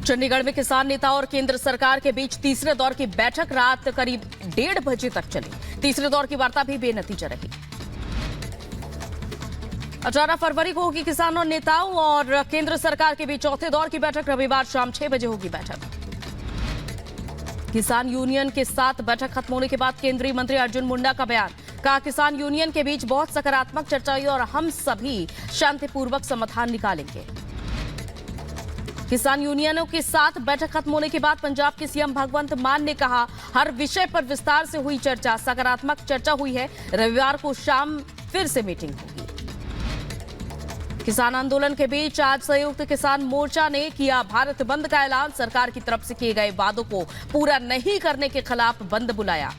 चंडीगढ़ में किसान नेता और केंद्र सरकार के बीच तीसरे दौर की बैठक रात करीब 1:30 बजे तक चली। तीसरे दौर की वार्ता भी बेनतीजा रही। 18 फरवरी को होगी किसानों नेताओं और केंद्र सरकार के बीच चौथे दौर की बैठक। रविवार शाम 6 बजे होगी बैठक। किसान यूनियन के साथ बैठक खत्म होने के बाद केंद्रीय मंत्री अर्जुन मुंडा का बयान। कहा, किसान यूनियन के बीच बहुत सकारात्मक चर्चा हुई और हम सभी शांतिपूर्वक समाधान निकालेंगे। किसान यूनियनों के साथ बैठक खत्म होने के बाद पंजाब के सीएम भगवंत मान ने कहा, हर विषय पर विस्तार से हुई चर्चा, सकारात्मक चर्चा हुई है। रविवार को शाम फिर से मीटिंग होगी। किसान आंदोलन के बीच आज संयुक्त किसान मोर्चा ने किया भारत बंद का ऐलान। सरकार की तरफ से किए गए वादों को पूरा नहीं करने के खिलाफ बंद बुलाया।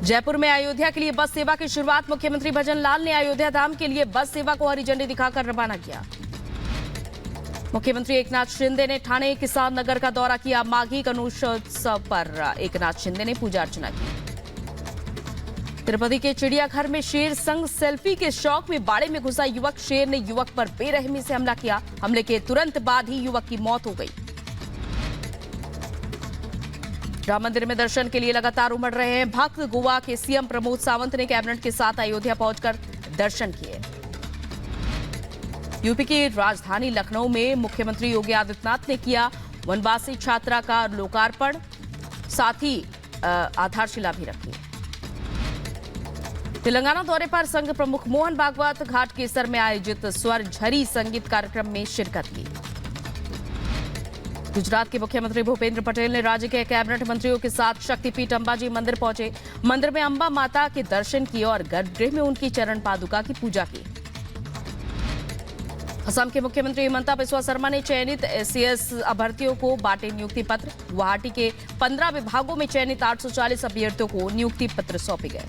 जयपुर में अयोध्या के लिए बस सेवा की शुरुआत। मुख्यमंत्री भजन लाल ने अयोध्या धाम के लिए बस सेवा को हरी झंडी दिखाकर रवाना किया। मुख्यमंत्री एकनाथ शिंदे ने ठाणे किसान नगर का दौरा किया। माघी गणेशोत्सव पर एकनाथ शिंदे ने पूजा अर्चना की। तिरुपति के चिड़ियाघर में शेर संग सेल्फी के शौक में बाड़े में घुसा युवक। शेर ने युवक पर बेरहमी से हमला किया। हमले के तुरंत बाद ही युवक की मौत हो गई। राम मंदिर में दर्शन के लिए लगातार उमड़ रहे हैं भक्त। गोवा के सीएम प्रमोद सावंत ने कैबिनेट के साथ अयोध्या पहुंचकर दर्शन किए। यूपी की राजधानी लखनऊ में मुख्यमंत्री योगी आदित्यनाथ ने किया वनवासी छात्रा का लोकार्पण, साथ ही आधारशिला भी रखी। तेलंगाना दौरे पर संघ प्रमुख मोहन भागवत घाट केसर में आयोजित स्वर झरी संगीत कार्यक्रम में शिरकत की। गुजरात के मुख्यमंत्री भूपेंद्र पटेल ने राज्य के कैबिनेट मंत्रियों के साथ शक्तिपीठ अंबाजी मंदिर पहुंचे। मंदिर में अंबा माता के दर्शन किए और गर्भगृह में उनकी चरण पादुका की पूजा की। असम के मुख्यमंत्री हिमंता बिस्वा शर्मा ने चयनित एससीएस अभ्यर्थियों को बांटे नियुक्ति पत्र। गुवाहाटी के 15 विभागों में चयनित 840 अभ्यर्थियों को नियुक्ति पत्र सौंपे गए।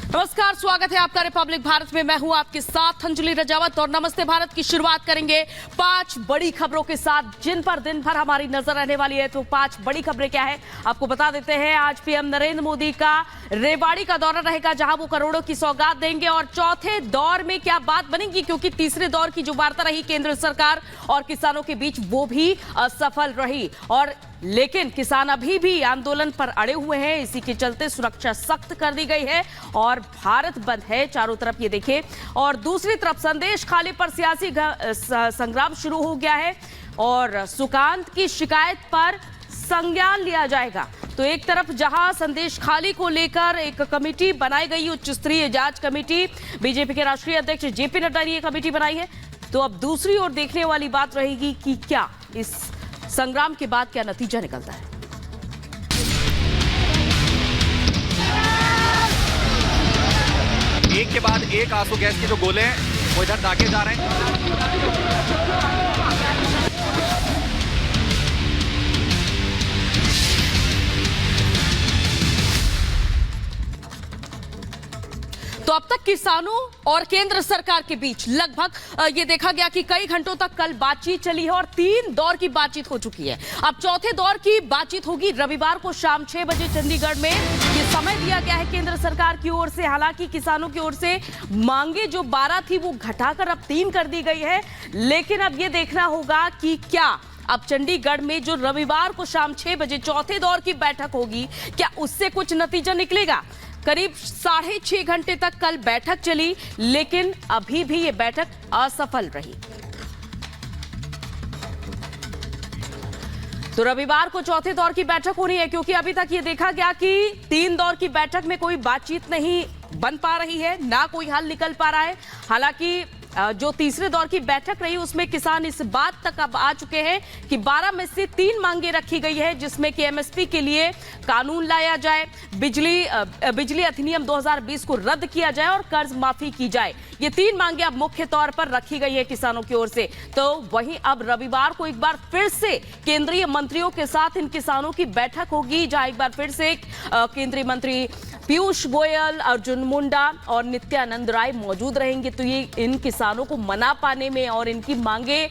नमस्कार, स्वागत है आपका रिपब्लिक भारत में। मैं हूं आपके साथ अंजलि रजावत और नमस्ते भारत की शुरुआत करेंगे 5 बड़ी खबरों के साथ, जिन पर दिन भर हमारी नजर रहने वाली है। तो 5 बड़ी खबरें क्या है आपको बता देते हैं। आज पीएम नरेंद्र मोदी का रेवाड़ी का दौरा रहेगा, जहां वो करोड़ों की सौगात देंगे। और चौथे दौर में क्या बात बनेगी, क्योंकि तीसरे दौर की जो वार्ता रही केंद्र सरकार और किसानों के बीच, वो भी असफल रही। और लेकिन किसान अभी भी आंदोलन पर अड़े हुए हैं। इसी के चलते सुरक्षा सख्त कर दी गई है और भारत बंद है चारों तरफ, ये देखिए। और दूसरी तरफ संदेश खाली पर सियासी संग्राम शुरू हो गया है और सुकांत की शिकायत पर संज्ञान लिया जाएगा। तो एक तरफ जहां संदेश खाली को लेकर एक कमेटी बनाई गई, उच्च स्तरीय जांच कमेटी, बीजेपी के राष्ट्रीय अध्यक्ष जेपी नड्डा ने यह कमेटी बनाई है। तो अब दूसरी ओर देखने वाली बात रहेगी कि क्या इस संग्राम के बाद क्या नतीजा निकलता है। एक के बाद एक आंसू गैस के जो गोले हैं वो इधर दागे जा रहे हैं। तो अब तक किसानों और केंद्र सरकार के बीच लगभग ये देखा गया कि कई घंटों तक कल बातचीत चली है और 3 दौर की बातचीत हो चुकी है। अब चौथे दौर की बातचीत होगी रविवार को शाम 6 बजे चंडीगढ़ में। ये समय दिया गया है केंद्र सरकार की ओर से। हालांकि किसानों की ओर से मांगे जो 12 थी वो घटाकर अब 3 कर दी गई है। लेकिन अब ये देखना होगा कि क्या अब चंडीगढ़ में जो रविवार को शाम 6 बजे चौथे दौर की बैठक होगी, क्या उससे कुछ नतीजा निकलेगा। करीब 6.5 घंटे तक कल बैठक चली, लेकिन अभी भी ये बैठक असफल रही। तो रविवार को चौथे दौर की बैठक हो रही है, क्योंकि अभी तक ये देखा गया कि 3 दौर की बैठक में कोई बातचीत नहीं बन पा रही है, ना कोई हल निकल पा रहा है। हालांकि जो तीसरे दौर की बैठक रही उसमें किसान इस बात तक अब आ चुके हैं कि 12 में से 3 मांगे रखी गई है, जिसमें कि एमएसपी के लिए कानून लाया जाए, बिजली अधिनियम 2020 को रद्द किया जाए और कर्ज माफी की जाए। ये 3 मांगे अब मुख्य तौर पर रखी गई है किसानों की ओर से। तो वहीं अब रविवार को एक बार फिर से केंद्रीय मंत्रियों के साथ इन किसानों की बैठक होगी, जहां एक बार फिर से केंद्रीय मंत्री पीयूष गोयल, अर्जुन मुंडा और नित्यानंद राय मौजूद रहेंगे। तो ये इन किसानों को मना पाने में और इनकी मांगे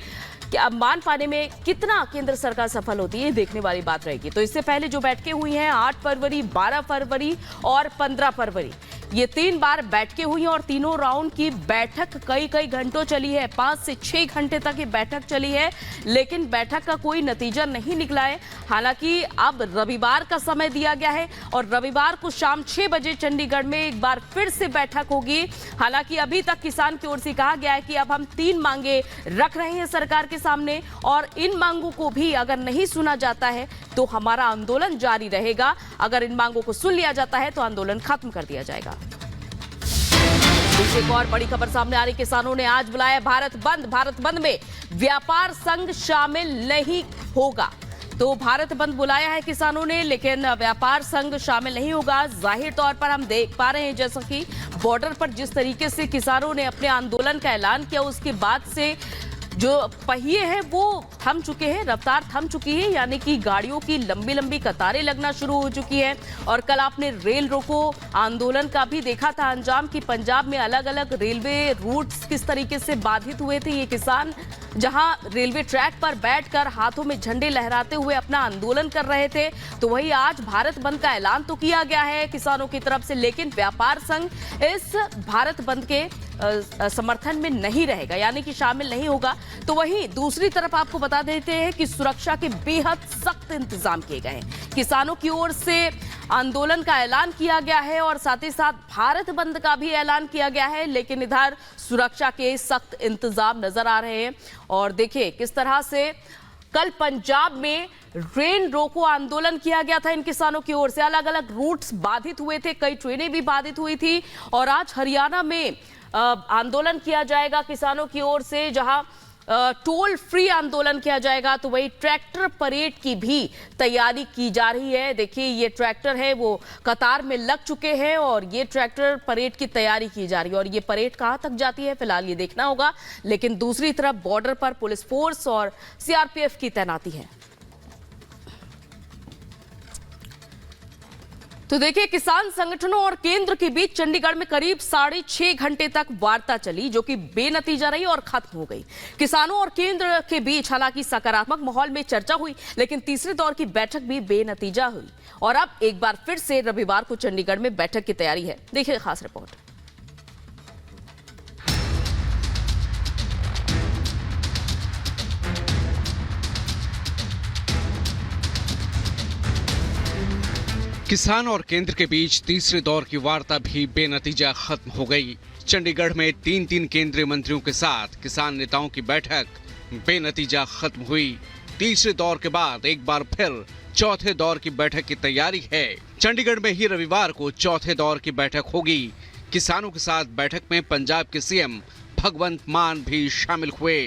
क्या मान पाने में कितना केंद्र सरकार सफल होती है, देखने वाली बात रहेगी। तो इससे पहले जो बैठकें हुई हैं 8 फरवरी, 12 फरवरी और 15 फरवरी, ये 3 बार बैठकें हुई हैं और तीनों राउंड की बैठक कई घंटों चली है। 5 से 6 घंटे तक ये बैठक चली है, लेकिन बैठक का कोई नतीजा नहीं निकला है। हालांकि अब रविवार का समय दिया गया है और रविवार को शाम 6 बजे चंडीगढ़ में एक बार फिर से बैठक होगी। हालांकि अभी तक किसान की ओर से कहा गया है कि अब हम 3 मांगे रख रहे हैं सरकार के सामने और इन मांगों को भी अगर नहीं सुना जाता है तो हमारा आंदोलन जारी रहेगा। अगर इन मांगों को सुन लिया जाता है तो आंदोलन खत्म कर दिया जाएगा। एक और बड़ी खबर सामने आ रही, किसानों ने आज बुलाया भारत बंद। भारत बंद में व्यापार संघ शामिल नहीं होगा। तो भारत बंद बुलाया है किसानों ने, लेकिन व्यापार संघ शामिल नहीं होगा। जाहिर तौर पर हम देख पा रहे हैं जैसा कि बॉर्डर पर जिस तरीके से किसानों ने अपने आंदोलन का ऐलान किया, उसके बाद से जो पहिए हैं वो थम चुके हैं, रफ्तार थम चुकी है, यानी कि गाड़ियों की लंबी कतारें लगना शुरू हो चुकी है। और कल आपने रेल रोको आंदोलन का भी देखा था अंजाम, कि पंजाब में अलग अलग रेलवे रूट्स किस तरीके से बाधित हुए थे। ये किसान जहां रेलवे ट्रैक पर बैठकर हाथों में झंडे लहराते हुए अपना आंदोलन कर रहे थे, तो वही आज भारत बंद का ऐलान तो किया गया है किसानों की तरफ से, लेकिन व्यापार संघ इस भारत बंद के समर्थन में नहीं रहेगा, यानी कि शामिल नहीं होगा। तो वहीं दूसरी तरफ आपको बता देते हैं कि सुरक्षा के बेहद सख्त इंतजाम किए गए हैं। किसानों की ओर से आंदोलन का ऐलान किया गया है और साथ ही साथ भारत बंद का भी ऐलान किया गया है, लेकिन इधर सुरक्षा के सख्त इंतजाम नजर आ रहे हैं। और देखिए किस तरह से कल पंजाब में रेल रोको आंदोलन किया गया था इन किसानों की ओर से, अलग अलग रूट्स बाधित हुए थे, कई ट्रेनें भी बाधित हुई थी। और आज हरियाणा में आंदोलन किया जाएगा किसानों की ओर से, जहां टोल फ्री आंदोलन किया जाएगा। तो वही ट्रैक्टर परेड की भी तैयारी की जा रही है। देखिए ये ट्रैक्टर है वो कतार में लग चुके हैं और ये ट्रैक्टर परेड की तैयारी की जा रही है। और ये परेड कहां तक जाती है फिलहाल ये देखना होगा, लेकिन दूसरी तरफ बॉर्डर पर पुलिस फोर्स और सीआरपीएफ की तैनाती है। तो देखिए किसान संगठनों और केंद्र के बीच चंडीगढ़ में करीब 6.5 घंटे तक वार्ता चली, जो कि बेनतीजा रही और खत्म हो गई। किसानों और केंद्र के बीच हालांकि सकारात्मक माहौल में चर्चा हुई, लेकिन तीसरे दौर की बैठक भी बेनतीजा हुई। और अब एक बार फिर से रविवार को चंडीगढ़ में बैठक की तैयारी है। देखिए खास रिपोर्ट। किसान और केंद्र के बीच तीसरे दौर की वार्ता भी बेनतीजा खत्म हो गई। चंडीगढ़ में 3 केंद्रीय मंत्रियों के साथ किसान नेताओं की बैठक बेनतीजा खत्म हुई। तीसरे दौर के बाद एक बार फिर चौथे दौर की बैठक की तैयारी है। चंडीगढ़ में ही रविवार को चौथे दौर की बैठक होगी। किसानों के साथ बैठक में पंजाब के सीएम भगवंत मान भी शामिल हुए।